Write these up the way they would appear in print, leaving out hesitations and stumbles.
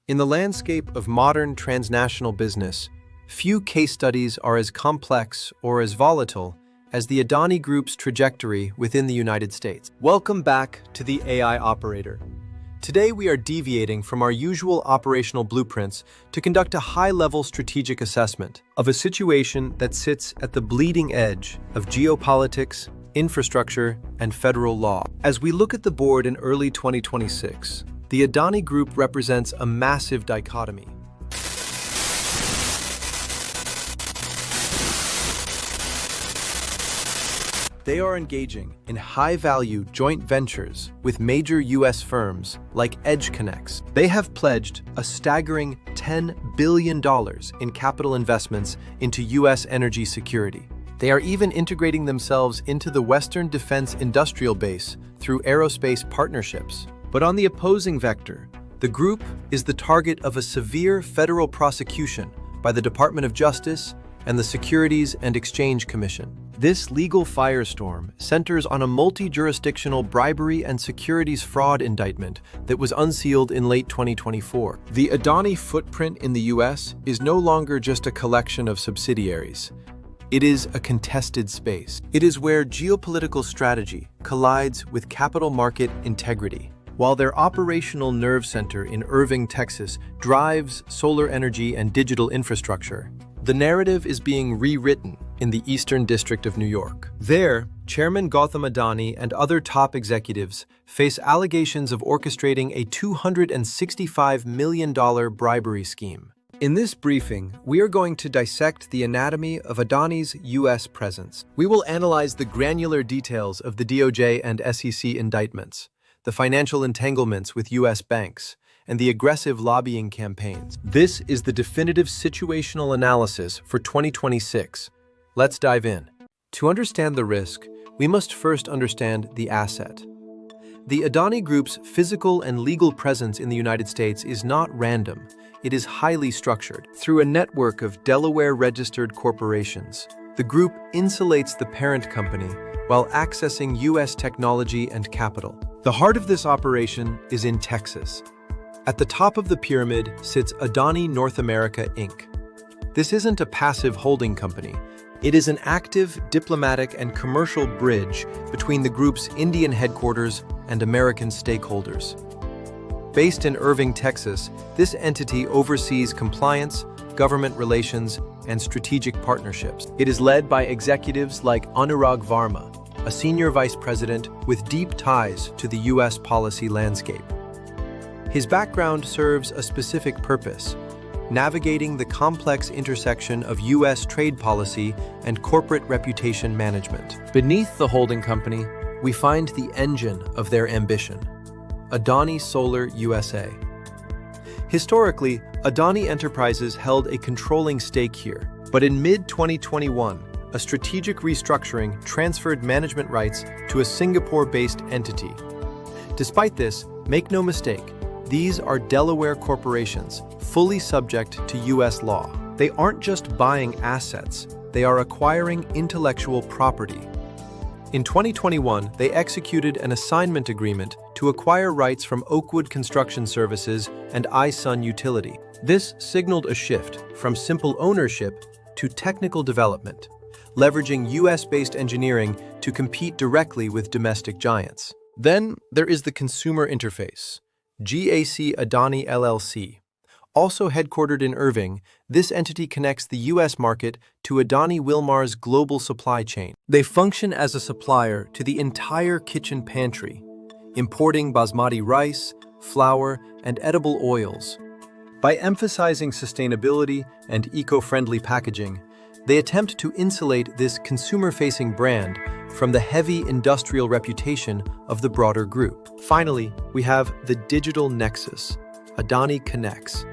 In the landscape of modern transnational business, few case studies are as complex or as volatile as the Adani Group's trajectory within the United States. Welcome back to the AI Operator. Today we are deviating from our usual operational blueprints to conduct a high-level strategic assessment of a situation that sits at the bleeding edge of geopolitics, infrastructure, and federal law. As we look at the board in early 2026, the Adani Group represents a massive dichotomy. They are engaging in high-value joint ventures with major U.S. firms like EdgeConneX. They have pledged a staggering $10 billion in capital investments into U.S. energy security. They are even integrating themselves into the Western defense industrial base through aerospace partnerships. But on the opposing vector, the group is the target of a severe federal prosecution by the Department of Justice and the Securities and Exchange Commission. This legal firestorm centers on a multi-jurisdictional bribery and securities fraud indictment that was unsealed in late 2024. The Adani footprint in the U.S. is no longer just a collection of subsidiaries. It is a contested space. It is where geopolitical strategy collides with capital market integrity. While their operational nerve center in Irving, Texas, drives solar energy and digital infrastructure, the narrative is being rewritten in the Eastern District of New York. There, Chairman Gautam Adani and other top executives face allegations of orchestrating a $265 million bribery scheme. In this briefing, we are going to dissect the anatomy of Adani's U.S. presence. We will analyze the granular details of the DOJ and SEC indictments, the financial entanglements with U.S. banks, and the aggressive lobbying campaigns. This is the definitive situational analysis for 2026. Let's dive in. To understand the risk, we must first understand the asset. The Adani Group's physical and legal presence in the United States is not random. It is highly structured. Through a network of Delaware-registered corporations, the group insulates the parent company while accessing U.S. technology and capital. The heart of this operation is in Texas. At the top of the pyramid sits Adani North America, Inc. This isn't a passive holding company. It is an active diplomatic and commercial bridge between the group's Indian headquarters and American stakeholders. Based in Irving, Texas, this entity oversees compliance, government relations, and strategic partnerships. It is led by executives like Anurag Varma, a senior vice president with deep ties to the U.S. policy landscape. His background serves a specific purpose: navigating the complex intersection of U.S. trade policy and corporate reputation management. Beneath the holding company, we find the engine of their ambition: Adani Solar USA. Historically, Adani Enterprises held a controlling stake here, but in mid-2021, a strategic restructuring transferred management rights to a Singapore-based entity. Despite this, make no mistake, these are Delaware corporations, fully subject to U.S. law. They aren't just buying assets, they are acquiring intellectual property. In 2021, they executed an assignment agreement to acquire rights from Oakwood Construction Services and iSun Utility. This signaled a shift from simple ownership to technical development, leveraging U.S.-based engineering to compete directly with domestic giants. Then there is the consumer interface, GAC Adani LLC. Also headquartered in Irving, this entity connects the U.S. market to Adani Wilmar's global supply chain. They function as a supplier to the entire kitchen pantry, importing basmati rice, flour, and edible oils. By emphasizing sustainability and eco-friendly packaging, they attempt to insulate this consumer-facing brand from the heavy industrial reputation of the broader group. Finally, we have the digital nexus, Adani Connects.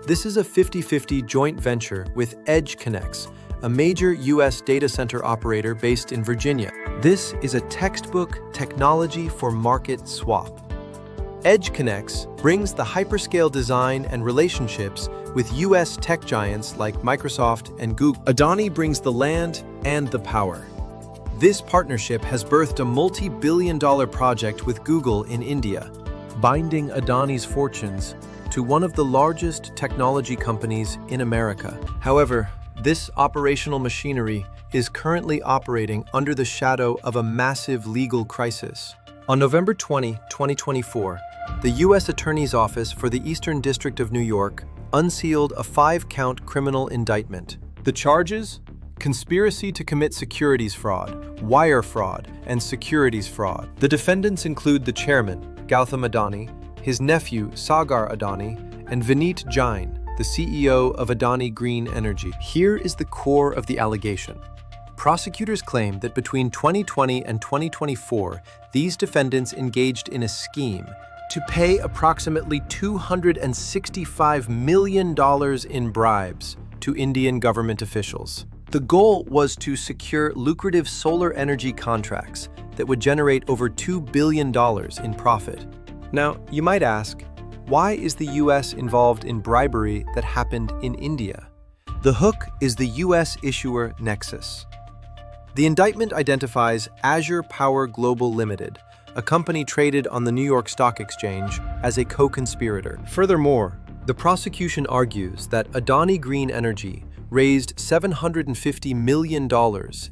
This is a 50-50 joint venture with EdgeConneX, a major U.S. data center operator based in Virginia. This is a textbook technology for market swap. EdgeConneX brings the hyperscale design and relationships with U.S. tech giants like Microsoft and Google. Adani brings the land and the power. This partnership has birthed a multi-billion-dollar project with Google in India, binding Adani's fortunes to one of the largest technology companies in America. However, this operational machinery is currently operating under the shadow of a massive legal crisis. On November 20, 2024, the U.S. Attorney's Office for the Eastern District of New York unsealed a 5-count criminal indictment. The charges? Conspiracy to commit securities fraud, wire fraud, and securities fraud. The defendants include the chairman, Gautam Adani, his nephew, Sagar Adani, and Vineet Jain, the CEO of Adani Green Energy. Here is the core of the allegation. Prosecutors claim that between 2020 and 2024, these defendants engaged in a scheme to pay approximately $265 million in bribes to Indian government officials. The goal was to secure lucrative solar energy contracts that would generate over $2 billion in profit. Now, you might ask, why is the U.S. involved in bribery that happened in India? The hook is the U.S. issuer nexus. The indictment identifies Azure Power Global Limited, a company traded on the New York Stock Exchange, as a co-conspirator. Furthermore, the prosecution argues that Adani Green Energy raised $750 million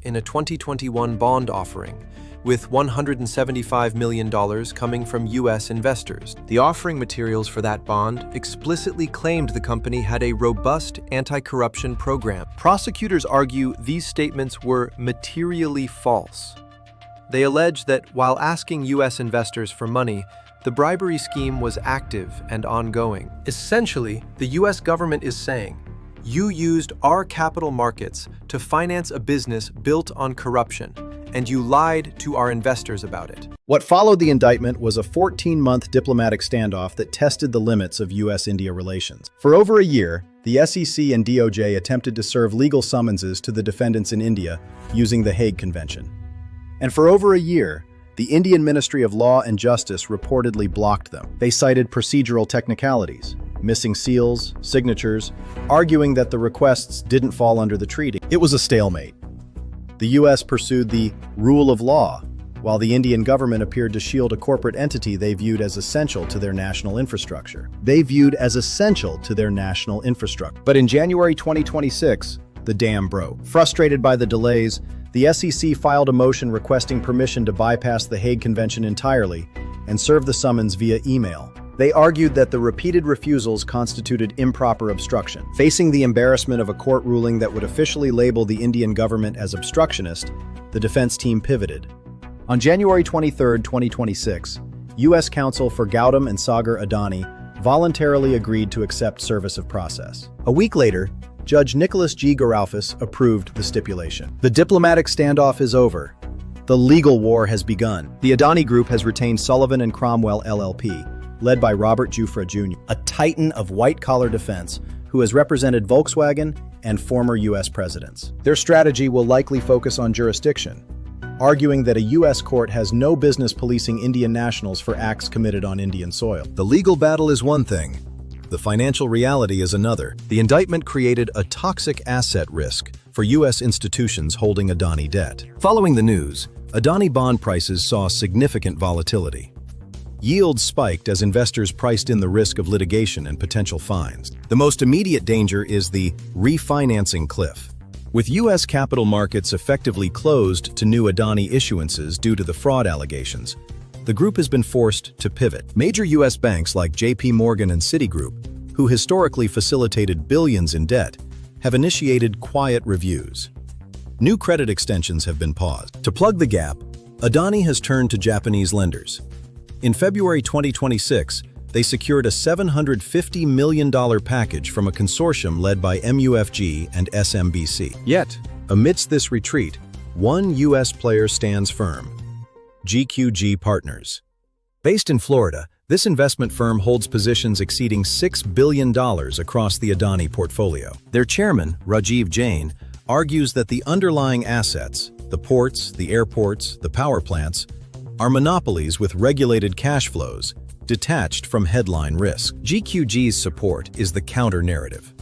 in a 2021 bond offering, with $175 million coming from U.S. investors. The offering materials for that bond explicitly claimed the company had a robust anti-corruption program. Prosecutors argue these statements were materially false. They allege that while asking U.S. investors for money, the bribery scheme was active and ongoing. Essentially, the U.S. government is saying, you used our capital markets to finance a business built on corruption, and you lied to our investors about it. What followed the indictment was a 14-month diplomatic standoff that tested the limits of U.S.-India relations. For over a year, the SEC and DOJ attempted to serve legal summonses to the defendants in India using the Hague Convention. And for over a year, the Indian Ministry of Law and Justice reportedly blocked them. They cited procedural technicalities, missing seals, signatures, arguing that the requests didn't fall under the treaty. It was a stalemate. The U.S. pursued the rule of law, while the Indian government appeared to shield a corporate entity they viewed as essential to their national infrastructure. But in January 2026, the dam broke. Frustrated by the delays, the SEC filed a motion requesting permission to bypass the Hague Convention entirely and serve the summons via email. They argued that the repeated refusals constituted improper obstruction. Facing the embarrassment of a court ruling that would officially label the Indian government as obstructionist, the defense team pivoted. On January 23, 2026, U.S. counsel for Gautam and Sagar Adani voluntarily agreed to accept service of process. A week later, Judge Nicholas G. Garalfas approved the stipulation. The diplomatic standoff is over. The legal war has begun. The Adani Group has retained Sullivan & Cromwell LLP, led by Robert Jufra Jr., a titan of white-collar defense who has represented Volkswagen and former U.S. presidents. Their strategy will likely focus on jurisdiction, arguing that a U.S. court has no business policing Indian nationals for acts committed on Indian soil. The legal battle is one thing. The financial reality is another. The indictment created a toxic asset risk for U.S. institutions holding Adani debt. Following the news, Adani bond prices saw significant volatility. Yields spiked as investors priced in the risk of litigation and potential fines. The most immediate danger is the refinancing cliff. With U.S. capital markets effectively closed to new Adani issuances due to the fraud allegations, the group has been forced to pivot. Major U.S. banks like J.P. Morgan and Citigroup, who historically facilitated billions in debt, have initiated quiet reviews. New credit extensions have been paused. To plug the gap, Adani has turned to Japanese lenders. In February 2026, they secured a $750 million package from a consortium led by MUFG and SMBC. Yet, amidst this retreat, one U.S. player stands firm: GQG Partners. Based in Florida, this investment firm holds positions exceeding $6 billion across the Adani portfolio. Their chairman, Rajiv Jain, argues that the underlying assets, the ports, the airports, the power plants, are monopolies with regulated cash flows, detached from headline risk. GQG's support is the counter-narrative.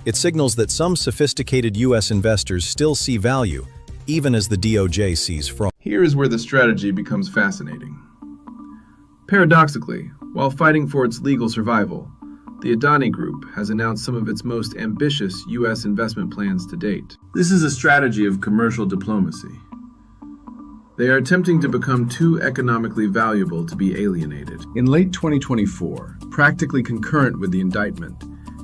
It signals that some sophisticated U.S. investors still see value, even as the DOJ sees fraud. Here is where the strategy becomes fascinating. Paradoxically, while fighting for its legal survival, The Adani Group has announced some of its most ambitious U.S. investment plans to date. This is a strategy of commercial diplomacy. They are attempting to become too economically valuable to be alienated. In late 2024, practically concurrent with the indictment,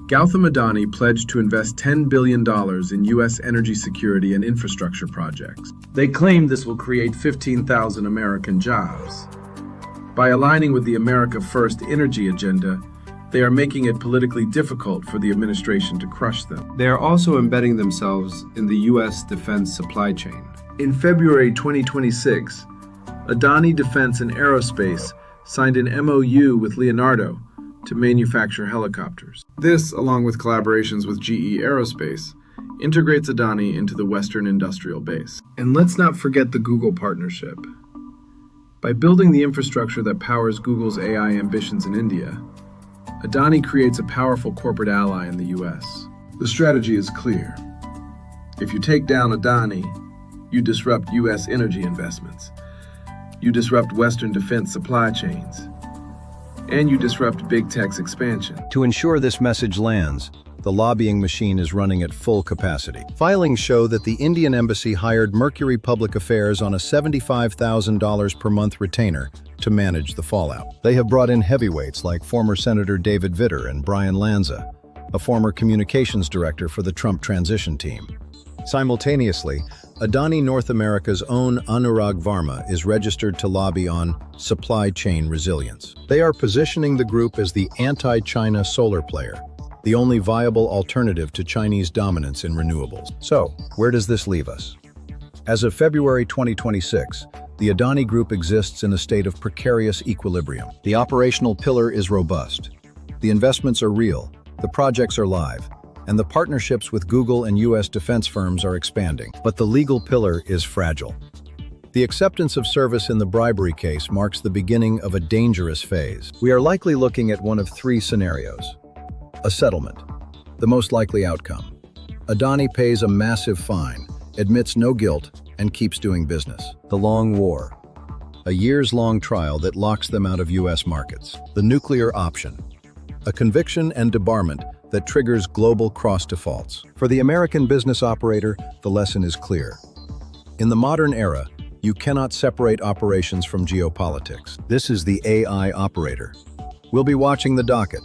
Gautam Adani pledged to invest $10 billion in U.S. energy security and infrastructure projects. They claim this will create 15,000 American jobs. By aligning with the America First energy agenda, they are making it politically difficult for the administration to crush them. They are also embedding themselves in the U.S. defense supply chain. In February 2026, Adani Defense and Aerospace signed an MOU with Leonardo to manufacture helicopters. This, along with collaborations with GE Aerospace, integrates Adani into the Western industrial base. And let's not forget the Google partnership. By building the infrastructure that powers Google's AI ambitions in India, Adani creates a powerful corporate ally in the US. The strategy is clear. If you take down Adani, you disrupt US energy investments. You disrupt Western defense supply chains. And you disrupt big tech's expansion. To ensure this message lands, the lobbying machine is running at full capacity. Filings show that the Indian embassy hired Mercury Public Affairs on a $75,000 per month retainer to manage the fallout. They have brought in heavyweights like former Senator David Vitter and Brian Lanza, a former communications director for the Trump transition team. Simultaneously, Adani North America's own Anurag Varma is registered to lobby on supply chain resilience. They are positioning the group as the anti-China solar player, the only viable alternative to Chinese dominance in renewables. So, where does this leave us? As of February 2026, the Adani Group exists in a state of precarious equilibrium. The operational pillar is robust. The investments are real, the projects are live, and the partnerships with Google and U.S. defense firms are expanding. But the legal pillar is fragile. The acceptance of service in the bribery case marks the beginning of a dangerous phase. We are likely looking at one of three scenarios. A settlement, the most likely outcome. Adani pays a massive fine, admits no guilt, and keeps doing business. The long war, a years-long trial that locks them out of U.S. markets. The nuclear option, a conviction and debarment that triggers global cross-defaults. For the American business operator, the lesson is clear. In the modern era, you cannot separate operations from geopolitics. This is the AI operator. We'll be watching the docket,